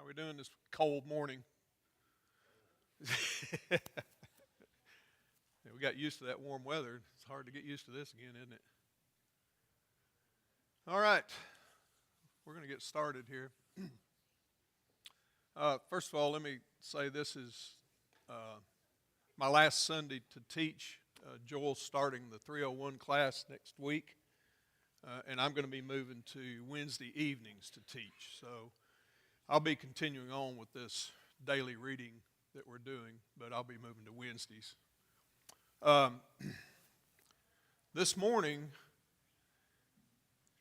we doing this cold morning? Yeah, we got used to that warm weather. It's hard to get used to this again, isn't it? All right, we're going to get started here. First of all, let me say this is my last Sunday to teach. Joel's starting the 301 class next week, and I'm going to be moving to Wednesday evenings to teach. So I'll be continuing on with this daily reading that we're doing, but I'll be moving to Wednesdays. This morning,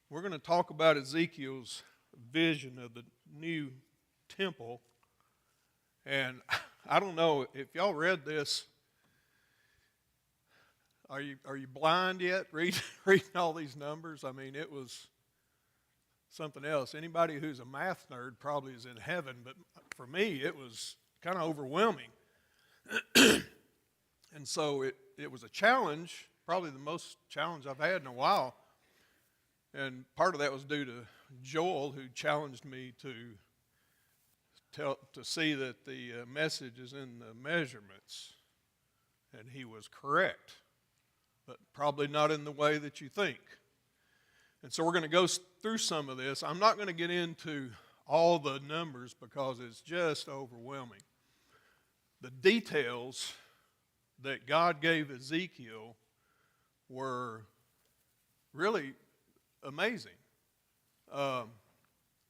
we're going to talk about Ezekiel's vision of the new temple. And I don't know if y'all read this. Are you blind yet? Reading all these numbers? I mean, it was something else. Anybody who's a math nerd probably is in heaven, but for me, it was kind of overwhelming. And so it was a challenge, probably the most challenge I've had in a while. And part of that was due to Joel, who challenged me to see that the message is in the measurements. And he was correct, but probably not in the way that you think. And so we're going to go through some of this. I'm not going to get into all the numbers because it's just overwhelming. The details that God gave Ezekiel were really amazing. But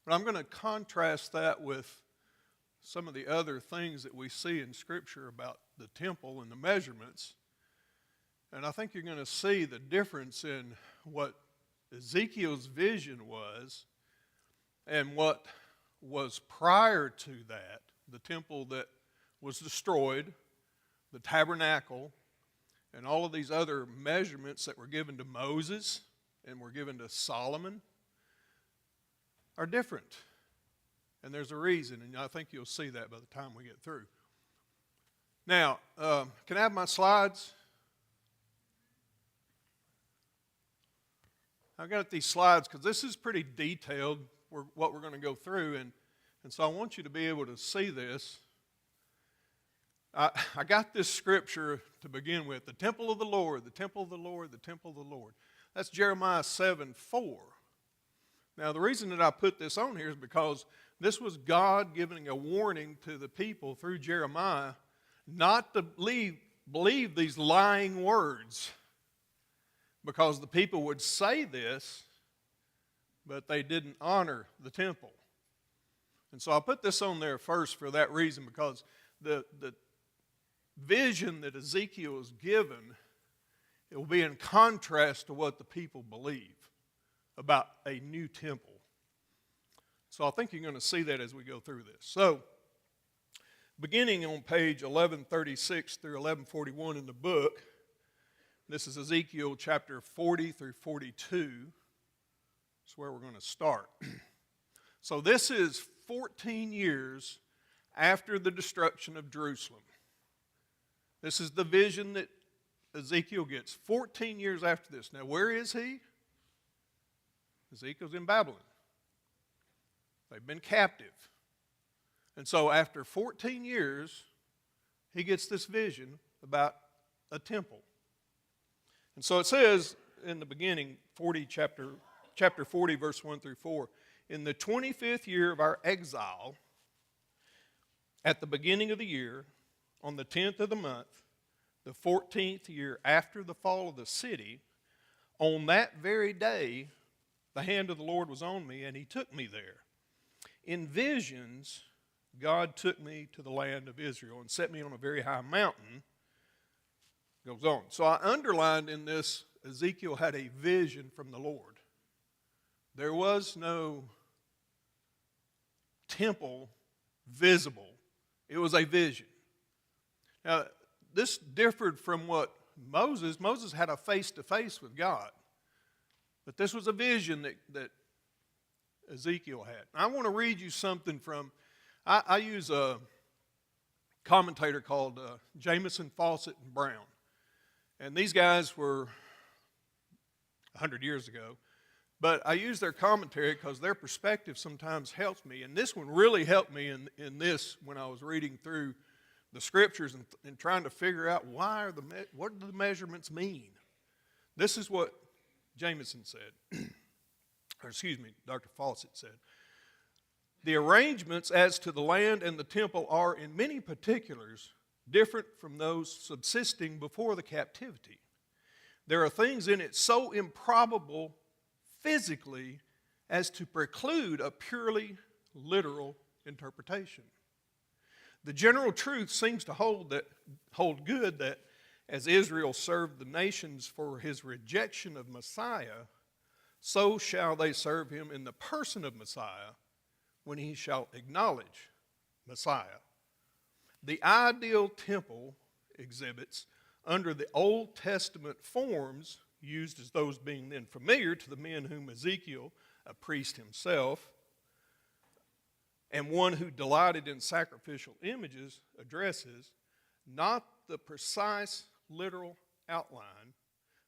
I'm going to contrast that with some of the other things that we see in Scripture about the temple and the measurements. And I think you're going to see the difference in what Ezekiel's vision was and what was prior to that, the temple that was destroyed, the tabernacle, and all of these other measurements that were given to Moses and were given to Solomon are different. And there's a reason, and I think you'll see that by the time we get through. Now, can I have my slides? I've got these slides because this is pretty detailed, what we're going to go through, and so I want you to be able to see this. I got this scripture to begin with, the temple of the Lord, the temple of the Lord, the temple of the Lord. That's Jeremiah 7:4. Now, the reason that I put this on here is because this was God giving a warning to the people through Jeremiah not to believe these lying words, because the people would say this, but they didn't honor the temple. And so I put this on there first for that reason, because the vision that Ezekiel is given, it will be in contrast to what the people believe about a new temple. So I think you're going to see that as we go through this. So, beginning on page 1136 through 1141 in the book, this is Ezekiel chapter 40 through 42. That's where we're going to start. So this is 14 years after the destruction of Jerusalem. This is the vision that Ezekiel gets 14 years after this. Now, where is he? Ezekiel's in Babylon. They've been captive. And so after 14 years, he gets this vision about a temple. And so it says in the beginning, chapter 40, verse 1 through 4, in the 25th year of our exile, at the beginning of the year, on the 10th of the month, the 14th year after the fall of the city, on that very day, the hand of the Lord was on me, and he took me there. In visions, God took me to the land of Israel and set me on a very high mountain. Goes on. So I underlined in this, Ezekiel had a vision from the Lord. There was no temple visible. It was a vision. Now, this differed from what Moses had a face-to-face with God. But this was a vision that Ezekiel had. I want to read you something from, I use a commentator called Jamieson, Fawcett, and Brown. And these guys were, 100 years ago, But I use their commentary because their perspective sometimes helps me. And this one really helped me in this when I was reading through the scriptures and trying to figure out what do the measurements mean. This is what Jameson said, or excuse me, Dr. Fawcett said. The arrangements as to the land and the temple are in many particulars different from those subsisting before the captivity. There are things in it so improbable physically as to preclude a purely literal interpretation. The general truth seems to hold good that as Israel served the nations for his rejection of Messiah, so shall they serve him in the person of Messiah when he shall acknowledge Messiah. The ideal temple exhibits under the Old Testament forms used as those being then familiar to the men whom Ezekiel, a priest himself, and one who delighted in sacrificial images, addresses not the precise literal outline,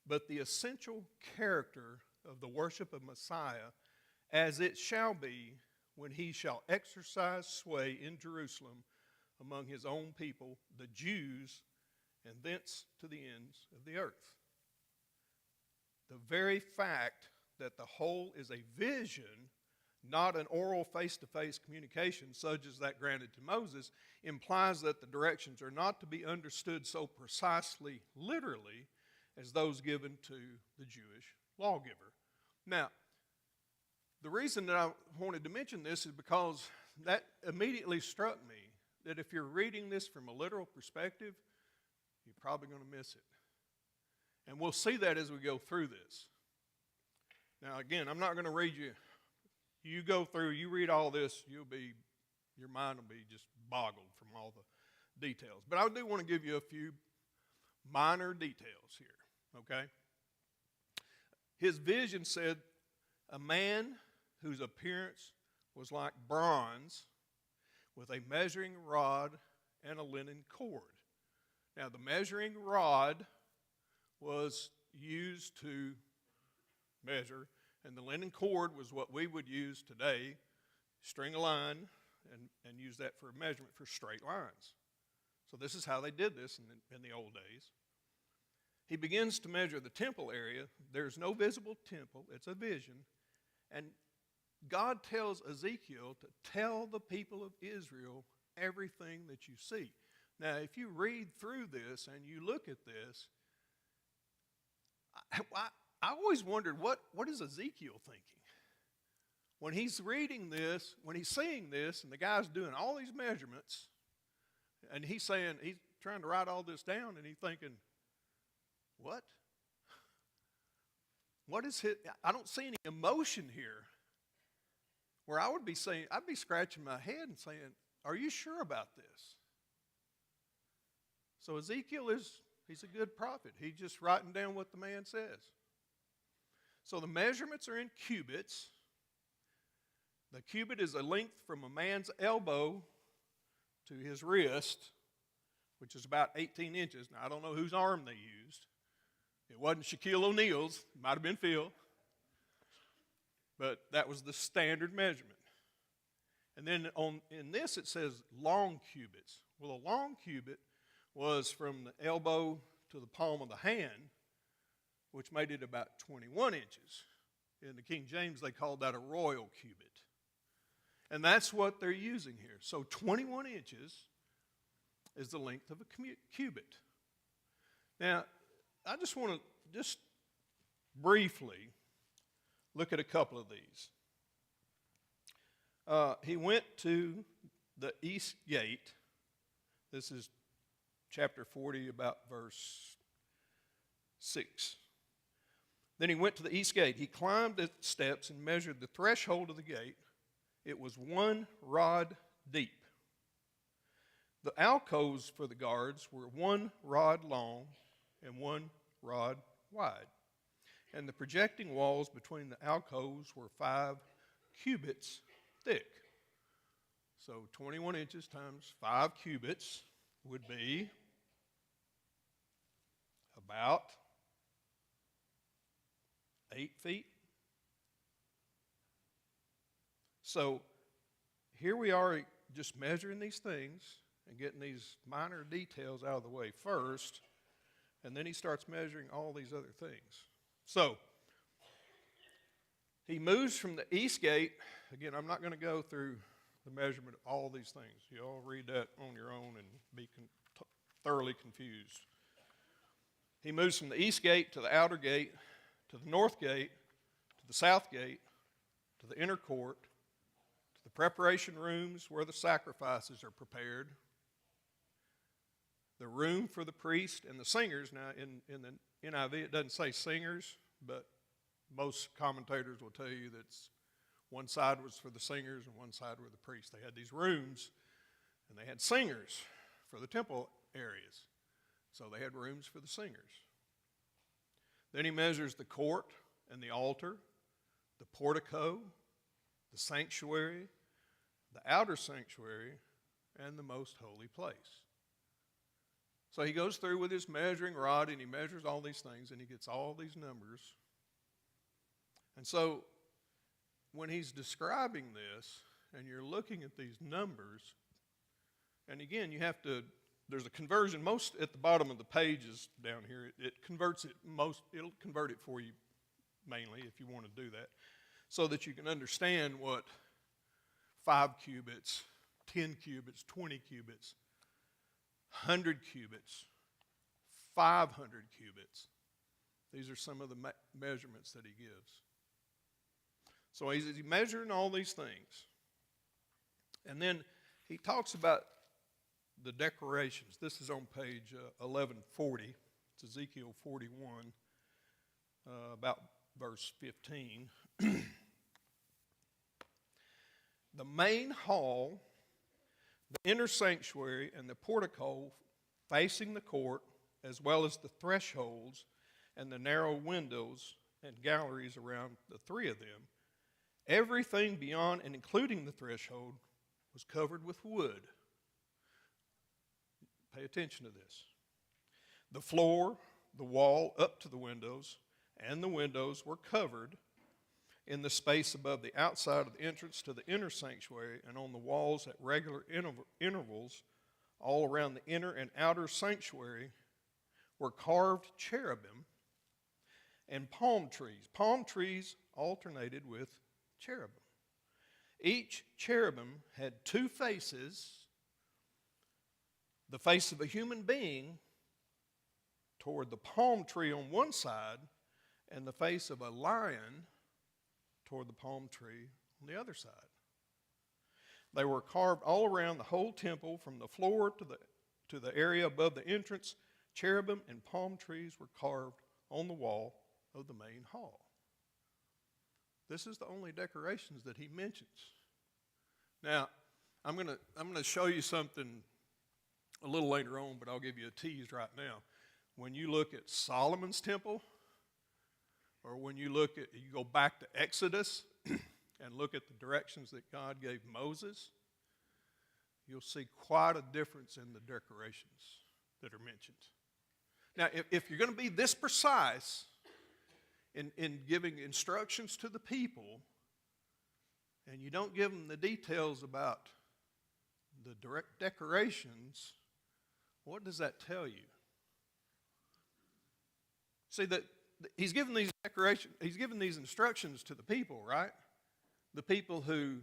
but the essential character of the worship of Messiah as it shall be when he shall exercise sway in Jerusalem among his own people, the Jews, and thence to the ends of the earth. The very fact that the whole is a vision, not an oral face-to-face communication such as that granted to Moses, implies that the directions are not to be understood so precisely literally as those given to the Jewish lawgiver. Now, the reason that I wanted to mention this is because that immediately struck me that if you're reading this from a literal perspective, you're probably going to miss it. And we'll see that as we go through this. Now, again, I'm not going to read you. You go through, you read all this, your mind will be just boggled from all the details. But I do want to give you a few minor details here, okay? His vision said, a man whose appearance was like bronze with a measuring rod and a linen cord. Now, the measuring rod was used to measure, and the linen cord was what we would use today, string a line and use that for a measurement for straight lines. So this is how they did this in the old days. He begins to measure the temple area. There's no visible temple. It's a vision. And God tells Ezekiel to tell the people of Israel everything that you see. Now, if you read through this and you look at this, I always wondered, what is Ezekiel thinking? When he's reading this, when he's seeing this, and the guy's doing all these measurements, and he's saying, he's trying to write all this down, and he's thinking, what? What is it? I don't see any emotion here. Where I would be saying, I'd be scratching my head and saying, are you sure about this? So Ezekiel he's a good prophet. He's just writing down what the man says. So the measurements are in cubits. The cubit is a length from a man's elbow to his wrist, which is about 18 inches. Now, I don't know whose arm they used. It wasn't Shaquille O'Neal's. It might have been Phil. But that was the standard measurement. And then in this it says long cubits. Well, a long cubit was from the elbow to the palm of the hand, which made it about 21 inches. In the King James, they called that a royal cubit. And that's what they're using here. So 21 inches is the length of a cubit. Now, I just want to just briefly look at a couple of these. He went to the east gate. This is chapter 40, about verse 6. Then he went to the east gate. He climbed the steps and measured the threshold of the gate. It was 1 rod deep. The alcoves for the guards were 1 rod long and 1 rod wide. And the projecting walls between the alcoves were 5 cubits thick. So 21 inches times 5 cubits would be about 8 feet. So here we are just measuring these things and getting these minor details out of the way first, and then he starts measuring all these other things. So he moves from the east gate. Again, I'm not going to go through the measurement of all these things. You all read that on your own and be thoroughly confused. He moves from the east gate to the outer gate, to the north gate, to the south gate, to the inner court, to the preparation rooms where the sacrifices are prepared, the room for the priest and the singers. Now, in the NIV, it doesn't say singers, but most commentators will tell you that one side was for the singers and one side were the priests. They had these rooms, and they had singers for the temple areas. So they had rooms for the singers. Then he measures the court and the altar, the portico, the sanctuary, the outer sanctuary, and the most holy place. So he goes through with his measuring rod, and he measures all these things, and he gets all these numbers. And so when he's describing this, and you're looking at these numbers, and again, there's a conversion, most at the bottom of the pages down here, it'll convert it for you mainly if you want to do that, so that you can understand what 5 cubits, 10 cubits, 20 cubits, 100 cubits, 500 cubits. These are some of the measurements that he gives. So he's measuring all these things. And then he talks about the decorations. This is on page 1140. It's Ezekiel 41, about verse 15. The main hall, the inner sanctuary, and the portico facing the court, as well as the thresholds and the narrow windows and galleries around the 3 of them, everything beyond and including the threshold was covered with wood. Pay attention to this. The floor, the wall up to the windows, and the windows were covered in the space above the outside of the entrance to the inner sanctuary, and on the walls at regular intervals all around the inner and outer sanctuary were carved cherubim and palm trees. Palm trees alternated with cherubim. Each cherubim had 2 faces, the face of a human being toward the palm tree on one side, and the face of a lion toward the palm tree on the other side. They were carved all around the whole temple, from the floor to the area above the entrance. Cherubim and palm trees were carved on the wall of the main hall. This is the only decorations that he mentions. Now, I'm going to show you something a little later on, but I'll give you a tease right now. When you look at Solomon's temple, or when you go back to Exodus and look at the directions that God gave Moses, you'll see quite a difference in the decorations that are mentioned. Now, if you're going to be this precise in giving instructions to the people, and you don't give them the details about the direct decorations, what does that tell you? See, that he's given these decorations, he's given these instructions to the people, right? The people who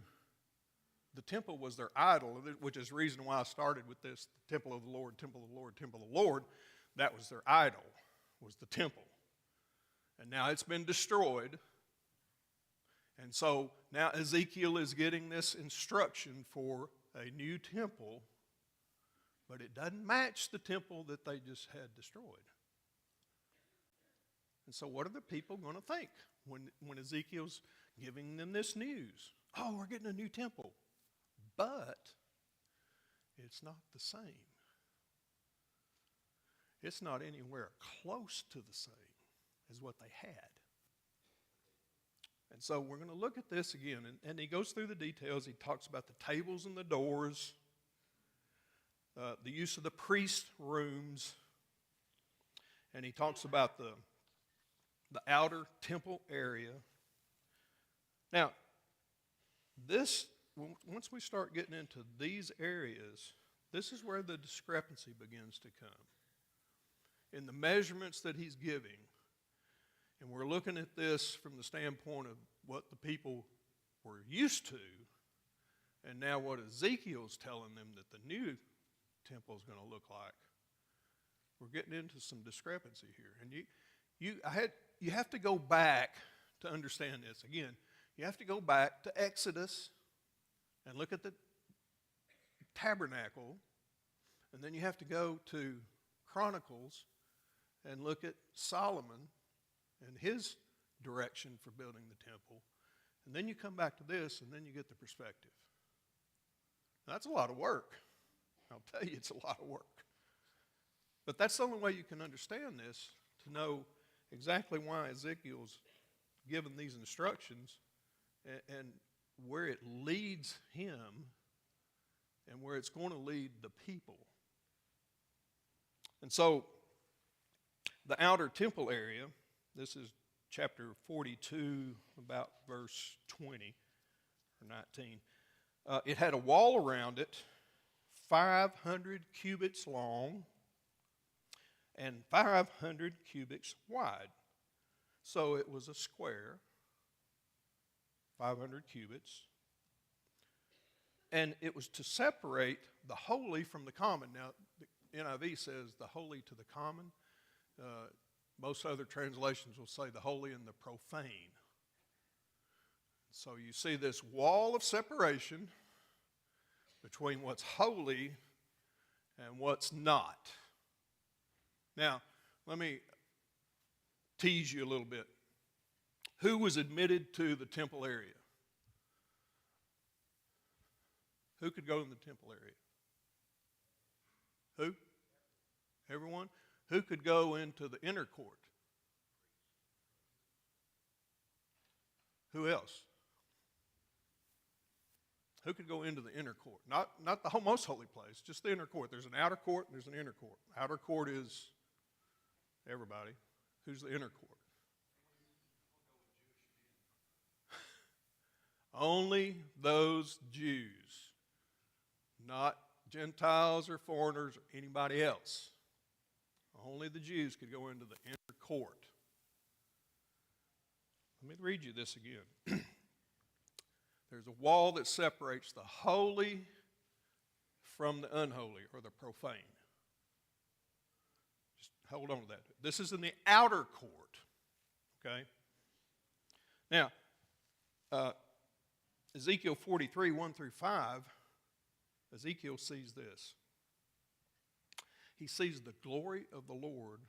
the temple was their idol, which is the reason why I started with this, the temple of the Lord, temple of the Lord, temple of the Lord. That was their idol, was the temple. And now it's been destroyed. And so now Ezekiel is getting this instruction for a new temple, but it doesn't match the temple that they just had destroyed. And so what are the people going to think when Ezekiel's giving them this news? Oh, we're getting a new temple. But it's not the same. It's not anywhere close to the same as what they had. And so we're going to look at this again. And he goes through the details. He talks about the tables and the doors, the use of the priest rooms, and he talks about the outer temple area. Now, Once we start getting into these areas, this is where the discrepancy begins to come. In the measurements that he's giving, and we're looking at this from the standpoint of what the people were used to, and now what Ezekiel's telling them that the new temple is going to look like. We're getting into some discrepancy here. And you have to go back to understand this. Again, you have to go back to Exodus and look at the tabernacle, and then you have to go to Chronicles and look at Solomon and his direction for building the temple. And then you come back to this, and then you get the perspective. Now, that's a lot of work. I'll tell you, it's a lot of work. But that's the only way you can understand this, to know exactly why Ezekiel's given these instructions and where it leads him and where it's going to lead the people. And so, the outer temple area, this is chapter 42, about verse 20 or 19. It had a wall around it, 500 cubits long and 500 cubits wide. So it was a square, 500 cubits. And it was to separate the holy from the common. Now, the NIV says the holy to the common. Most other translations will say the holy and the profane. So you see this wall of separation between what's holy and what's not. Now, let me tease you a little bit. Who was admitted to the temple area? Who could go in the temple area? Who? Everyone? Who could go into the inner court? Who else? Who could go into the inner court? Not the most holy place, just the inner court. There's an outer court and there's an inner court. Outer court is everybody. Who's the inner court? Only those Jews, not Gentiles or foreigners or anybody else. Only the Jews could go into the inner court. Let me read you this again. There's a wall that separates the holy from the unholy or the profane. Just hold on to that. This is in the outer court. Okay? Now, Ezekiel 43, 1 through 5, Ezekiel sees this. He sees the glory of the Lord,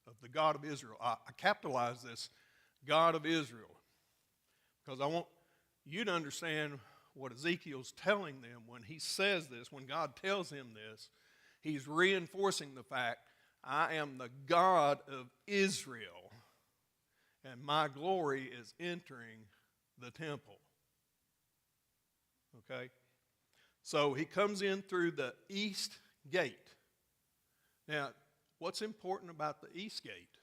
of the God of Israel. I capitalize this, God of Israel, because I want you to understand what Ezekiel's telling them when he says this, when God tells him this. He's reinforcing the fact, I am the God of Israel, and my glory is entering the temple. Okay? So he comes in through the east gate. Now, what's important about the east gate?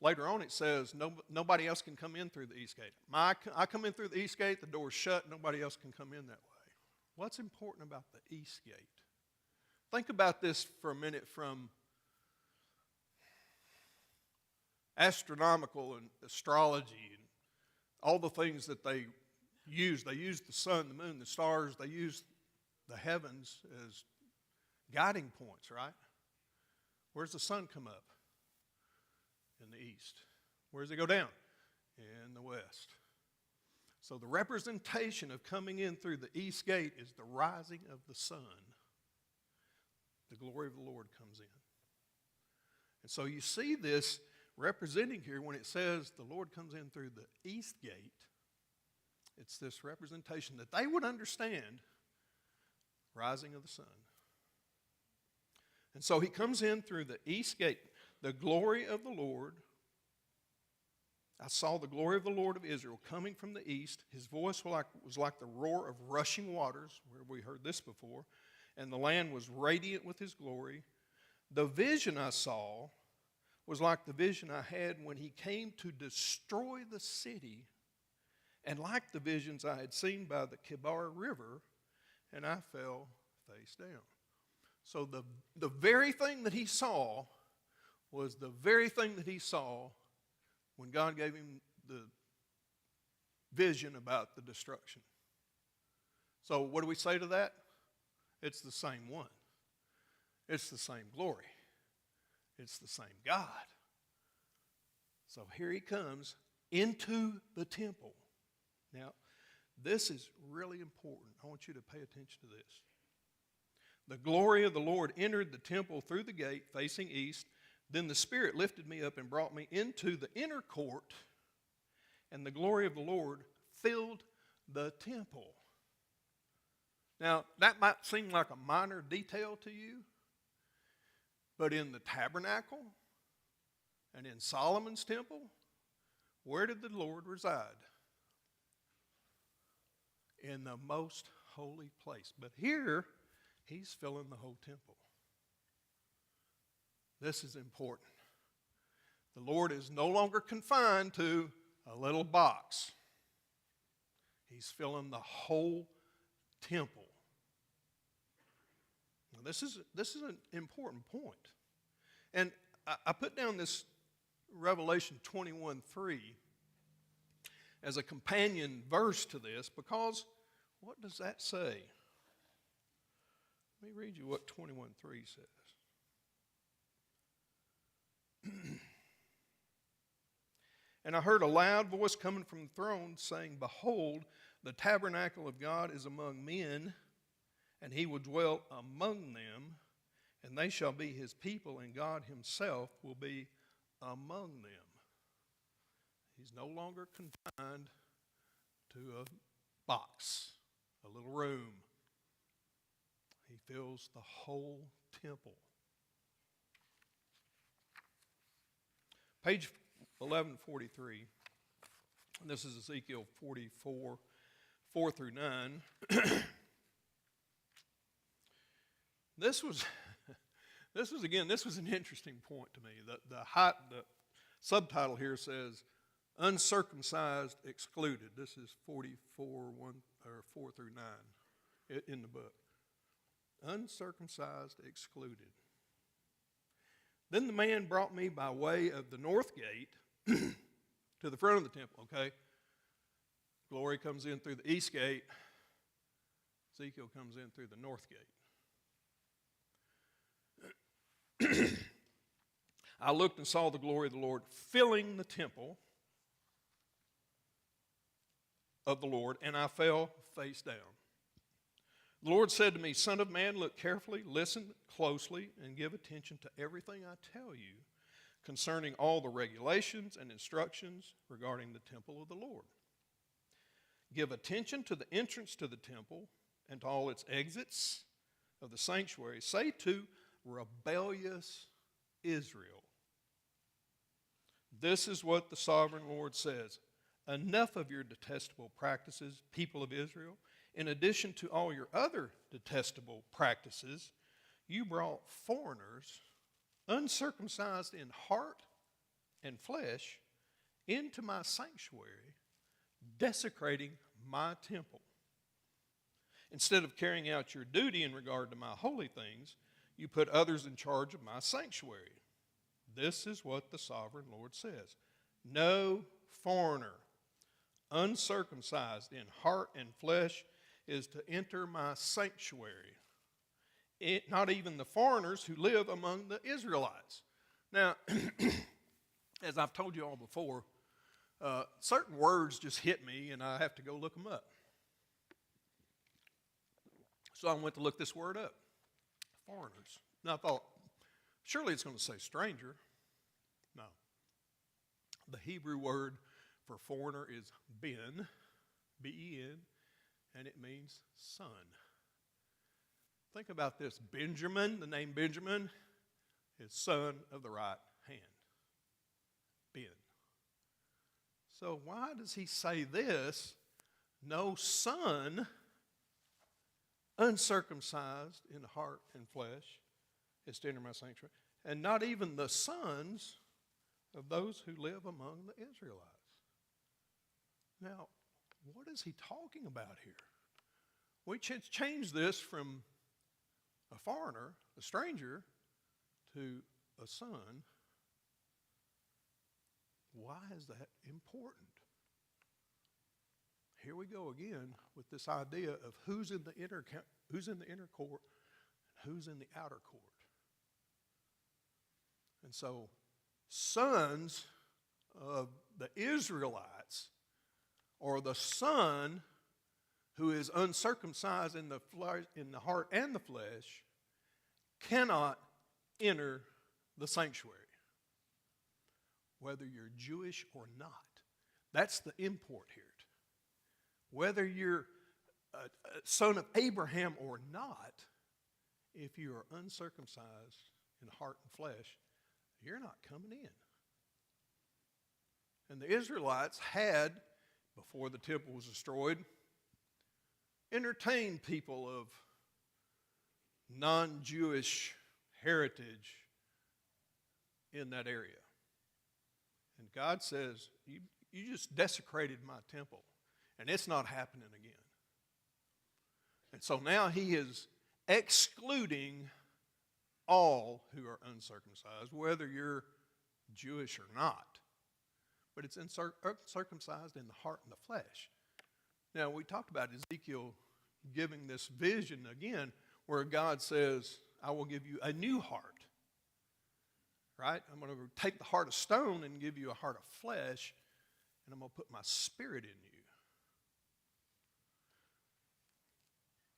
Later on it says nobody else can come in through the east gate. I come in through the east gate, the door's shut, nobody else can come in that way. What's important about the east gate? Think about this for a minute from astronomical and astrology and all the things that they use. They use the sun, the moon, the stars. They use the heavens as guiding points, right? Where's the sun come up? In the east. Where does it go down? In the west. So the representation of coming in through the east gate is the rising of the sun. The glory of the Lord comes in. And so you see this representing here when it says the Lord comes in through the east gate. It's this representation that they would understand, rising of the sun. And so he comes in through the east gate. The glory of the Lord, I saw the glory of the Lord of Israel coming from the east. His voice was like the roar of rushing waters, where we heard this before, and the land was radiant with his glory. The vision I saw was like the vision I had when he came to destroy the city and like the visions I had seen by the Kibar River, and I fell face down. So the very thing that he saw was the very thing that he saw when God gave him the vision about the destruction. So what do we say to that? It's the same one. It's the same glory. It's the same God. So here he comes into the temple. Now, this is really important. I want you to pay attention to this. The glory of the Lord entered the temple through the gate facing east. Then the Spirit lifted me up and brought me into the inner court, and the glory of the Lord filled the temple. Now, that might seem like a minor detail to you, but in the tabernacle and in Solomon's temple, where did the Lord reside? In the most holy place. But here, he's filling the whole temple. This is important. The Lord is no longer confined to a little box. He's filling the whole temple. Now, this is an important point. And I put down this Revelation 21:3 as a companion verse to this because what does that say? Let me read you what 21:3 says. And I heard a loud voice coming from the throne saying, "Behold, the tabernacle of God is among men, and he will dwell among them, and they shall be his people, and God himself will be among them." He's no longer confined to a box, a little room. He fills the whole temple. Page 1143, this is Ezekiel 44, 4 through 9. This was an interesting point to me. The subtitle here says, "Uncircumcised excluded." This is 44, 4 through 9 in the book. Uncircumcised excluded. Then the man brought me by way of the north gate to the front of the temple, okay? Glory comes in through the east gate. Ezekiel comes in through the north gate. I looked and saw the glory of the Lord filling the temple of the Lord, and I fell face down. The Lord said to me, "Son of man, look carefully, listen closely, and give attention to everything I tell you concerning all the regulations and instructions regarding the temple of the Lord. Give attention to the entrance to the temple and to all its exits of the sanctuary. Say to rebellious Israel, this is what the sovereign Lord says. Enough of your detestable practices, people of Israel. In addition to all your other detestable practices, you brought foreigners, uncircumcised in heart and flesh, into my sanctuary, desecrating my temple. Instead of carrying out your duty in regard to my holy things, you put others in charge of my sanctuary. This is what the sovereign Lord says. No foreigner, uncircumcised in heart and flesh, is to enter my sanctuary. Not even the foreigners who live among the Israelites. Now, as I've told you all before, certain words just hit me and I have to go look them up. So I went to look this word up, foreigners. And I thought, surely it's going to say stranger. No. The Hebrew word for foreigner is ben, B-E-N, and it means son. Think about this. Benjamin, the name Benjamin, is son of the right hand. Ben. So why does he say this? No son, uncircumcised in heart and flesh, is to enter my sanctuary. And not even the sons of those who live among the Israelites. Now, what is he talking about here? We changed this from a foreigner, a stranger, to a son. Why is that important? Here we go again with this idea of who's in the inner court and who's in the outer court. And so, sons of the Israelites, or the son who is uncircumcised in the heart and the flesh, cannot enter the sanctuary, whether you're Jewish or not. That's the import here. Whether you're a son of Abraham or not, if you are uncircumcised in heart and flesh, you're not coming in. And the Israelites had, before the temple was destroyed, entertained people of non-Jewish heritage in that area. And God says, you just desecrated my temple, and it's not happening again. And so now he is excluding all who are uncircumcised, whether you're Jewish or not. But it's uncircumcised in the heart and the flesh. Now, we talked about Ezekiel giving this vision again, where God says, I will give you a new heart. Right? I'm going to take the heart of stone and give you a heart of flesh, and I'm going to put my spirit in you.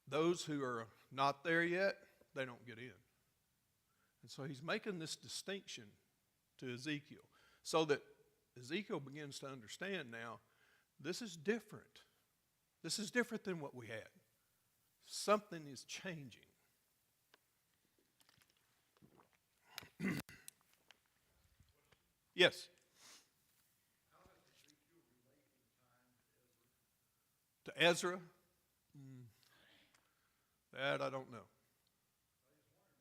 Those who are not there yet, they don't get in. And so he's making this distinction to Ezekiel, so that Ezekiel begins to understand now, this is different. This is different than what we had. Something is changing. Yes? How does Ezekiel relate in time To Ezra? That I don't know.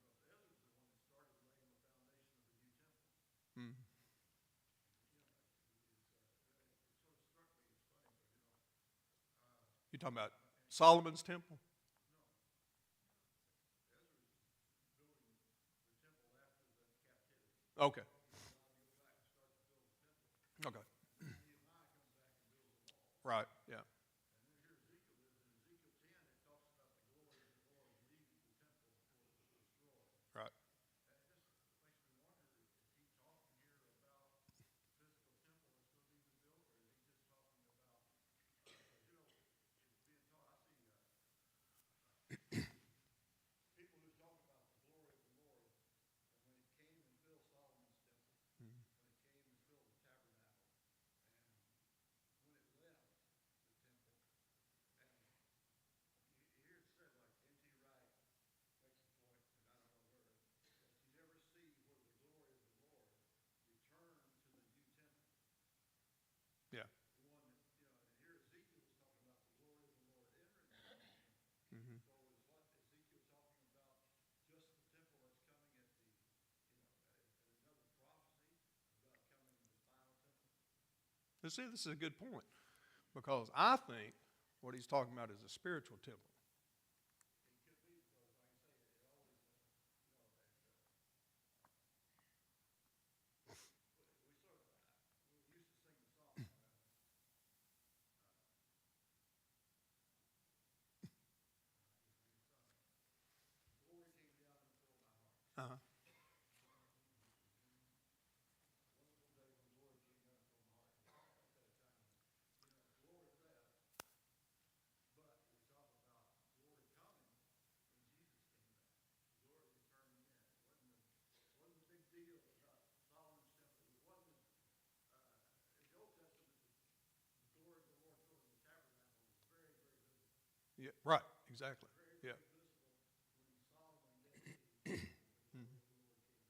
I just wondered, because Ezra's the one that started laying the foundation of the new temple. Mm. It sort of struck me. It's funny, but You talking about Solomon's temple? Ezra's building the temple after the captivity. Okay. Now they go back and start to build the temple. Okay. And Nehemiah comes back and builds the wall. Right. Yeah. And then here Ezekiel is, in Ezekiel 10, it talks about the glory of the Lord leaving the temple before it was destroyed. Right. And it just makes me wonder, is he talking here about the physical temple that's going to be rebuilt, or is he just talking about, because, it's being taught, I see people who talk about the glory of the Lord, and when it came and filled Solomon's temple, when it came and filled the tabernacle, and when it left the temple, and you hear it said, like N.T. Wright makes a point, and I don't know where, that you never see where the glory of the Lord returned to the new temple. Yeah. The one that, and here Ezekiel was talking about the glory of the Lord entering the temple. Mm-hmm. So is what Ezekiel talking about just the temple that's coming at the, at another prophecy about coming in the final temple? You see, this is a good point, because I think what he's talking about is a spiritual temple. It could be, because like I say, it always, we sort of, we used to sing the song, glory came down and filled my heart. Uh-huh. Wonderful day when glory came down and filled my heart. We talk about that time when, glory left, but we talk about glory coming when Jesus came back. Glory returning in. It wasn't a big deal about Solomon's temple. It wasn't, in the Old Testament, the glory of the Lord filling the tabernacle was very, very visible. Yeah. Right. Exactly. Very, Yeah. very visible when Solomon dedicated the temple. The glory of the Lord came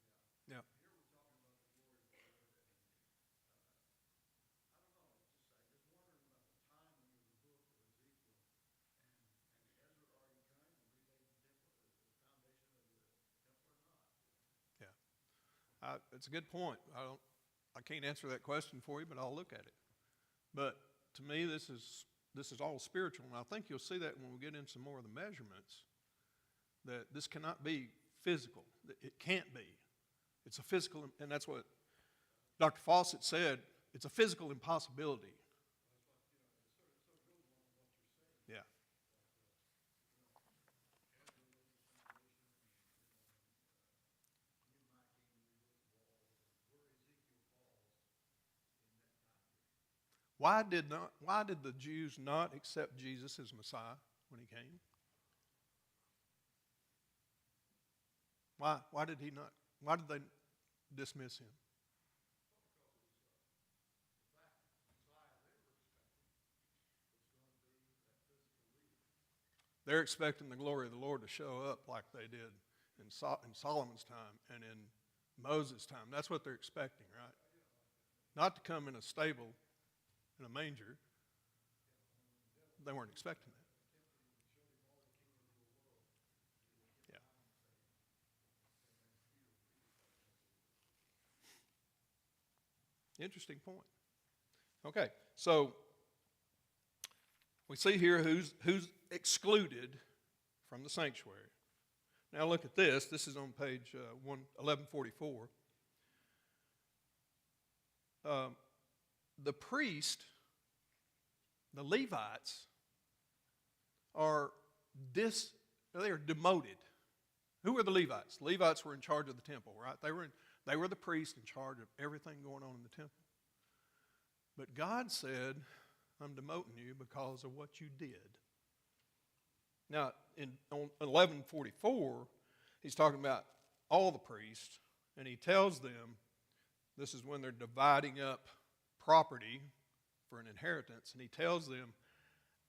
down. Yeah. Here we're talking about the glory of the Lord, and I don't know. It's just, I'm just wondering about the timing of the book of Ezekiel, and Ezra already kind of related the temple, the foundation of the temple, or not. Yeah. It's a good point. I can't answer that question for you, but I'll look at it. But to me, this is this is all spiritual, and I think you'll see that when we get into some more of the measurements, that this cannot be physical. It can't be. It's a physical, and that's what Dr. Fawcett said, it's a physical impossibility. Yeah. Why did the Jews not accept Jesus as Messiah when he came? Why did they dismiss him? They're expecting the glory of the Lord to show up like they did in Solomon's time and in Moses' time. That's what they're expecting, right? Not to come in a stable, in a manger. They weren't expecting that. Yeah. Interesting point. Okay, so we see here who's excluded from the sanctuary. Now look at this. This is on page 1144. The priest, the Levites, they are demoted. Who were the Levites? The Levites were in charge of the temple, right? They were the priests in charge of everything going on in the temple. But God said, I'm demoting you because of what you did. Now, on 1144, he's talking about all the priests, and he tells them, this is when they're dividing up property for an inheritance, and he tells them,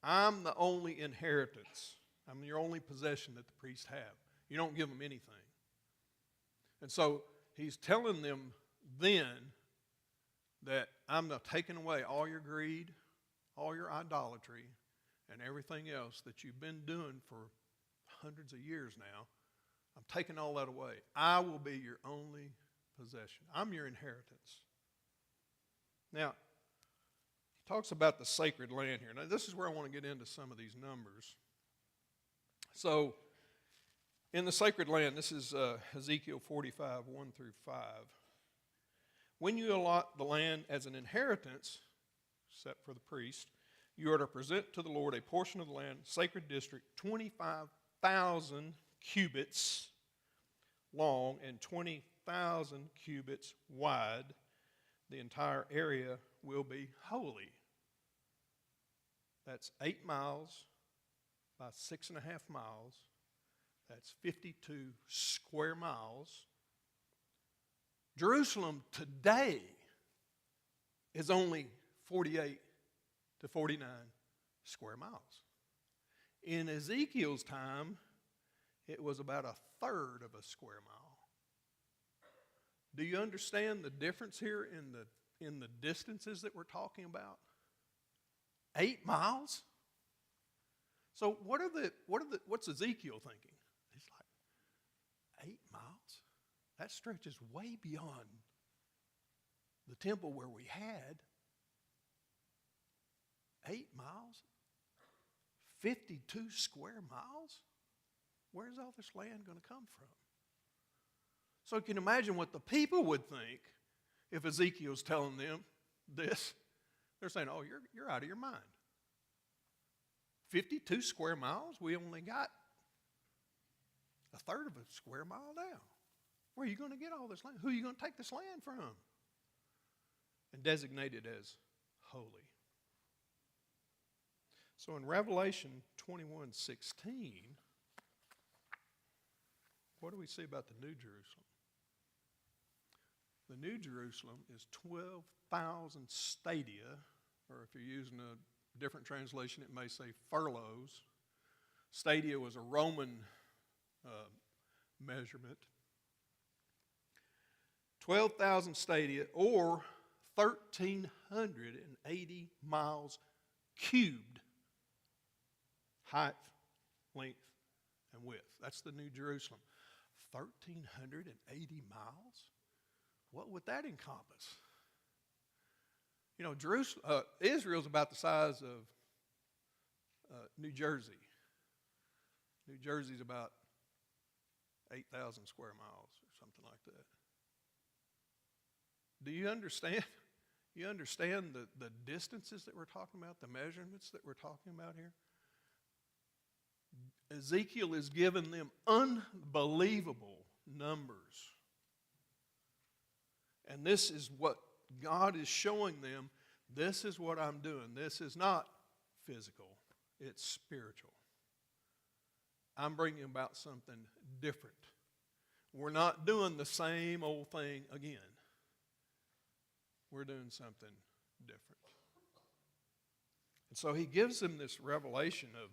I'm the only inheritance. I'm your only possession that the priests have. You don't give them anything. And so he's telling them then that I'm not taking away all your greed, all your idolatry, and everything else that you've been doing for hundreds of years now. I'm taking all that away. I will be your only possession. I'm your inheritance. Now, he talks about the sacred land here. Now, this is where I want to get into some of these numbers. So, in the sacred land, this is Ezekiel 45, 1 through 5. When you allot the land as an inheritance, except for the priest, you are to present to the Lord a portion of the land, sacred district, 25,000 cubits long and 20,000 cubits wide. The entire area will be holy. That's 8 miles by 6.5 miles. That's 52 square miles. Jerusalem today is only 48 to 49 square miles. In Ezekiel's time, it was about 1/3 of a square mile. Do you understand the difference here in the distances that we're talking about? 8 miles? So what's Ezekiel thinking? He's like, 8 miles? That stretches way beyond the temple where we had 8 miles? 52 square miles? Where's all this land going to come from? So you can imagine what the people would think if Ezekiel's telling them this. They're saying, oh, you're out of your mind. 52 square miles? We only got 1/3 of a square mile down. Where are you going to get all this land? Who are you going to take this land from? And designate it as holy. So in Revelation 21:16, what do we see about the New Jerusalem? The New Jerusalem is 12,000 stadia, or if you're using a different translation, it may say furlongs. Stadia was a Roman measurement. 12,000 stadia, or 1,380 miles cubed, height, length, and width. That's the New Jerusalem. 1,380 miles? What would that encompass? You know, Israel's about the size of New Jersey. New Jersey's about 8,000 square miles or something like that. Do you understand? You understand the distances that we're talking about, the measurements that we're talking about here? Ezekiel is giving them unbelievable numbers. And this is what God is showing them. This is what I'm doing. This is not physical. It's spiritual. I'm bringing about something different. We're not doing the same old thing again. We're doing something different. And so he gives them this revelation of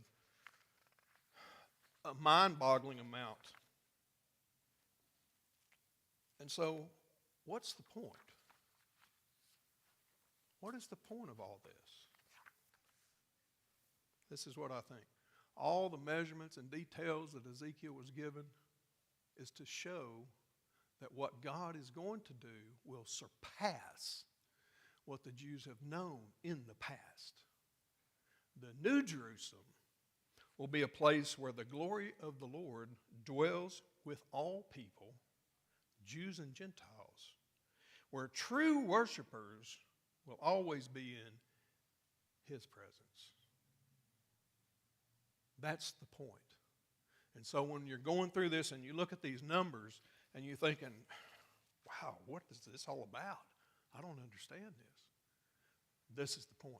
a mind-boggling amount. And so, what's the point? What is the point of all this? This is what I think. All the measurements and details that Ezekiel was given is to show that what God is going to do will surpass what the Jews have known in the past. The New Jerusalem will be a place where the glory of the Lord dwells with all people, Jews and Gentiles, where true worshipers will always be in His presence. That's the point. And so when you're going through this and you look at these numbers and you're thinking, wow, what is this all about? I don't understand this. This is the point.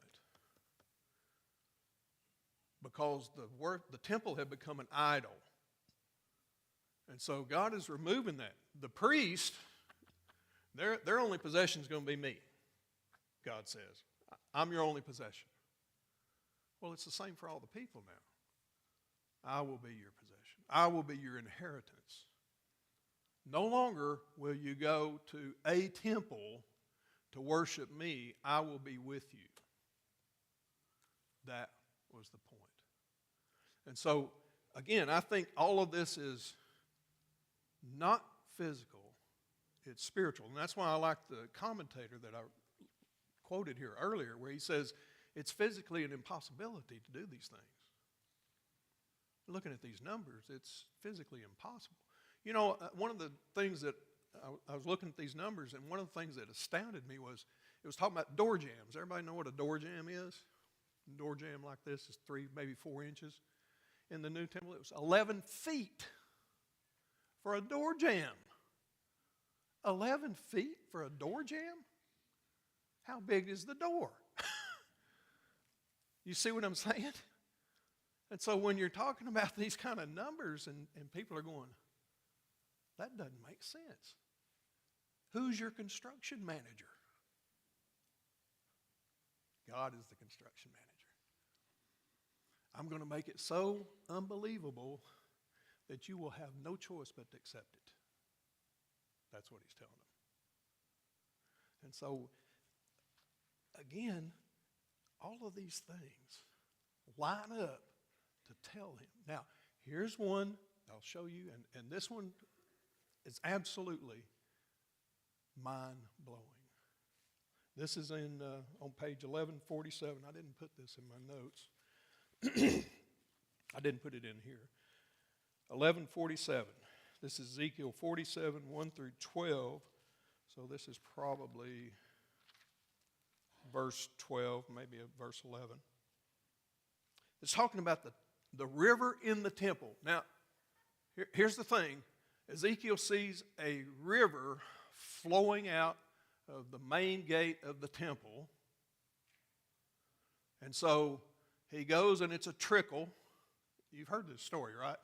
Because the temple had become an idol. And so God is removing that. The priest, their only possession is going to be me, God says. I'm your only possession. Well, it's the same for all the people now. I will be your possession. I will be your inheritance. No longer will you go to a temple to worship me. I will be with you. That was the point. And so, again, I think all of this is not physical, it's spiritual. And that's why I like the commentator that I quoted here earlier, where he says it's physically an impossibility to do these things. Looking at these numbers, it's physically impossible. You know, one of the things that I was looking at these numbers, and one of the things that astounded me was it was talking about door jams. Everybody know what a door jam is? A door jam like this is 3, maybe 4 inches. In the new temple, it was 11 feet for a door jam. 11 feet for a door jam? How big is the door? You see what I'm saying? And so when you're talking about these kind of numbers and people are going, that doesn't make sense. Who's your construction manager? God is the construction manager. I'm going to make it so unbelievable that you will have no choice but to accept it. That's what he's telling them. And so, again, all of these things line up to tell him. Now, here's one I'll show you, and this one is absolutely mind-blowing. This is on page 1147. I didn't put this in my notes. I didn't put it in here. 1147. This is Ezekiel 47, 1 through 12. So this is probably verse 12, maybe verse 11. It's talking about the river in the temple. Now, here's the thing. Ezekiel sees a river flowing out of the main gate of the temple. And so he goes, and it's a trickle. You've heard this story, right?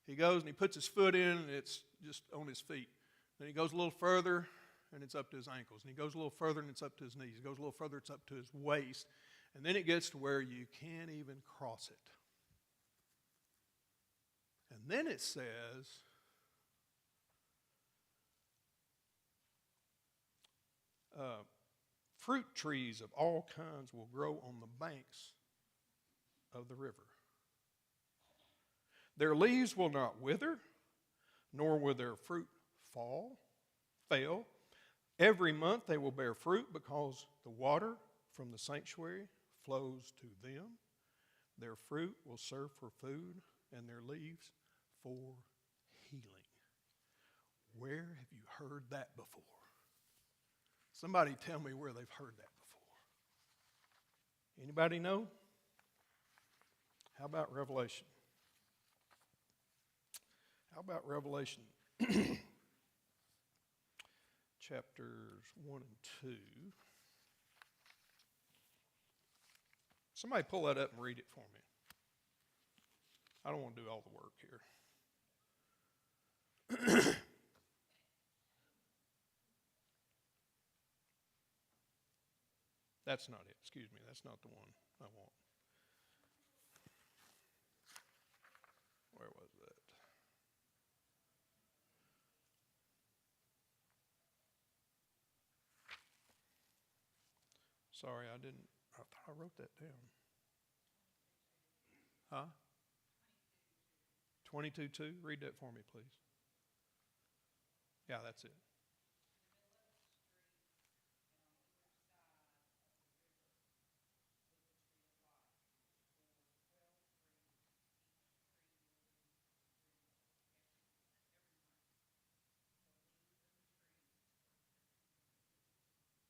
He goes and he puts his foot in, and it's just on his feet. Then he goes a little further, and it's up to his ankles. And he goes a little further, and it's up to his knees. He goes a little further, it's up to his waist. And then it gets to where you can't even cross it. And then it says, fruit trees of all kinds will grow on the banks of the river. Their leaves will not wither, nor will their fruit fail. Every month they will bear fruit because the water from the sanctuary flows to them. Their fruit will serve for food, and their leaves for healing. Where have you heard that before? Somebody tell me where they've heard that before. Anybody know? How about Revelation? How about Revelation chapters 1 and 2? Somebody pull that up and read it for me. I don't want to do all the work here. That's not it. Excuse me. That's not the one I want. Where was that? Sorry, I thought I wrote that down. Huh? 22:2. Read that for me, please. Yeah, that's it.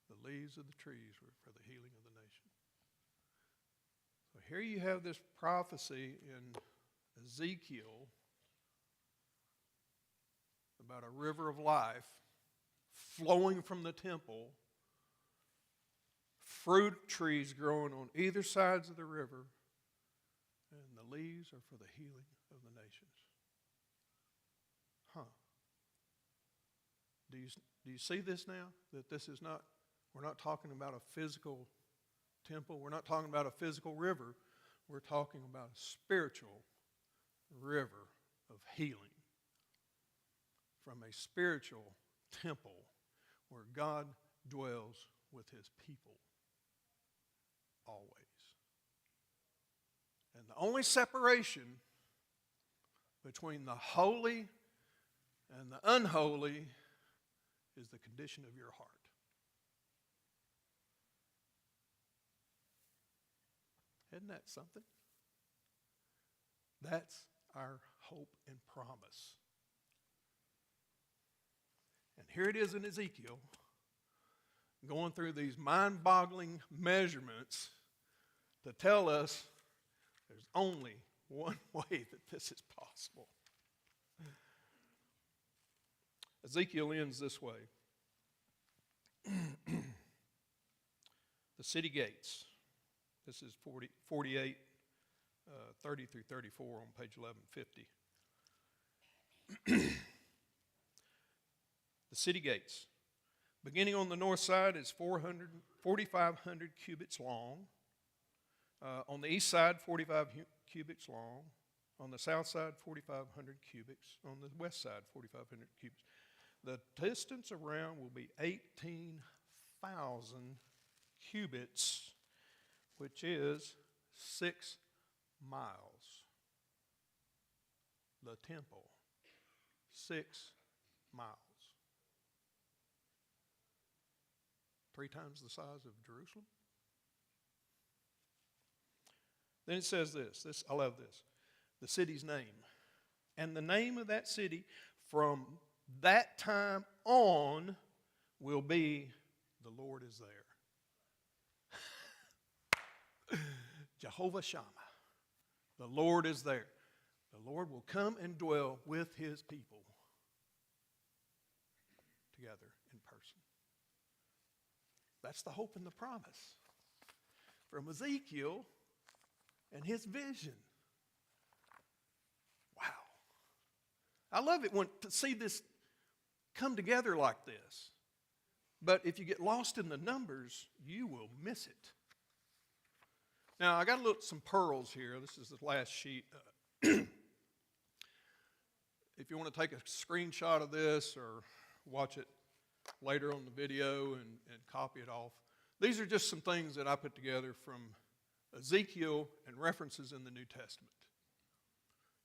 The leaves of the trees were for the healing of the nation. So here you have this prophecy in Ezekiel about a river of life flowing from the temple, fruit trees growing on either sides of the river, and the leaves are for the healing of the nations. Huh. Do you see this now? That this is not, we're not talking about a physical temple. We're not talking about a physical river. We're talking about a spiritual river of healing from a spiritual temple where God dwells with his people always. And the only separation between the holy and the unholy is the condition of your heart. Isn't that something? That's our hope and promise. And here it is in Ezekiel, going through these mind-boggling measurements to tell us there's only one way that this is possible. Ezekiel ends this way. The city gates. This is 48, 30 through 34 on page 1150. The city gates. Beginning on the north side is 4,500 cubits long. On the east side, 45 cubits long. On the south side, 4,500 cubits. On the west side, 4,500 cubits. The distance around will be 18,000 cubits, which is 6 miles. The temple, 6 miles. 3 times the size of Jerusalem. Then it says this, I love this, the city's name. And the name of that city from that time on will be, the Lord is there. Jehovah Shammah. The Lord is there. The Lord will come and dwell with his people together in person. That's the hope and the promise from Ezekiel and his vision. Wow. I love it to see this come together like this. But if you get lost in the numbers, you will miss it. Now, I got some pearls here. This is the last sheet. If you want to take a screenshot of this or watch it later on the video and copy it off, these are just some things that I put together from Ezekiel and references in the New Testament.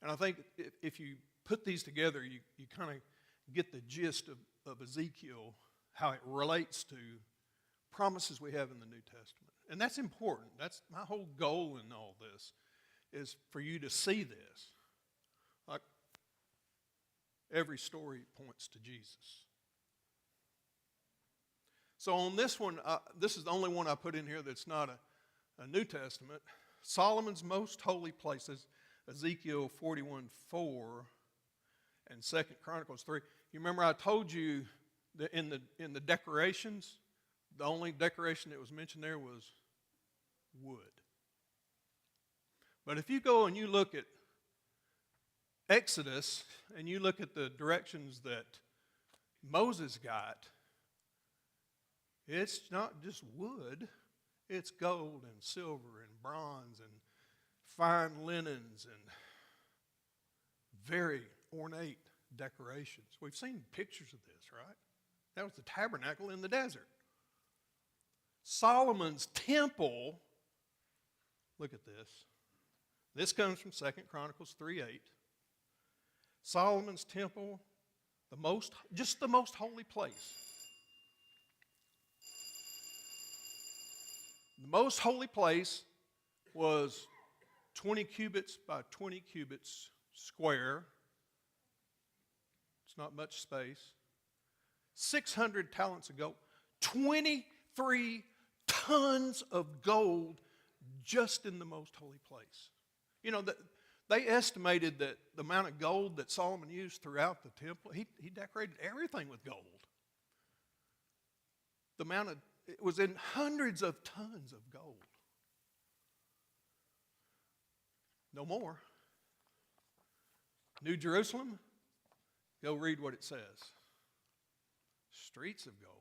And I think if you put these together, you kind of get the gist of Ezekiel, how it relates to promises we have in the New Testament. And that's important. That's my whole goal in all this, is for you to see this. Like every story points to Jesus. So on this one, this is the only one I put in here that's not a New Testament. Solomon's most holy places, Ezekiel 41:4 and 2 Chronicles 3. You remember I told you that in the decorations, the only decoration that was mentioned there was wood. But if you go and you look at Exodus and you look at the directions that Moses got, it's not just wood, it's gold and silver and bronze and fine linens and very ornate decorations. We've seen pictures of this, right? That was the tabernacle in the desert. Solomon's temple, look at this. This comes from 2 Chronicles 3:8. Solomon's temple, the most holy place. The most holy place was 20 cubits by 20 cubits square. It's not much space. 600 talents of gold. 23 tons of gold just in the most holy place. You know, they estimated that the amount of gold that Solomon used throughout the temple, he decorated everything with gold. It was in hundreds of tons of gold. No more. New Jerusalem, go read what it says. Streets of gold.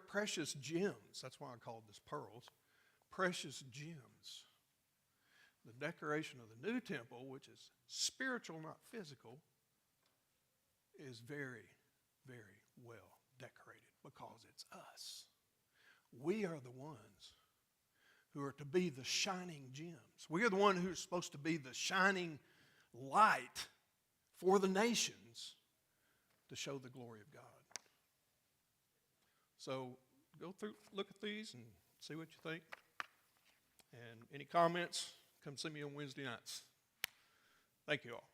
Precious gems. That's why I called this pearls. Precious gems. The decoration of the new temple, which is spiritual, not physical, is very, very well decorated because it's us. We are the ones who are to be the shining gems. We are the one who's supposed to be the shining light for the nations to show the glory of God. So go through, look at these and see what you think. And any comments, come see me on Wednesday nights. Thank you all.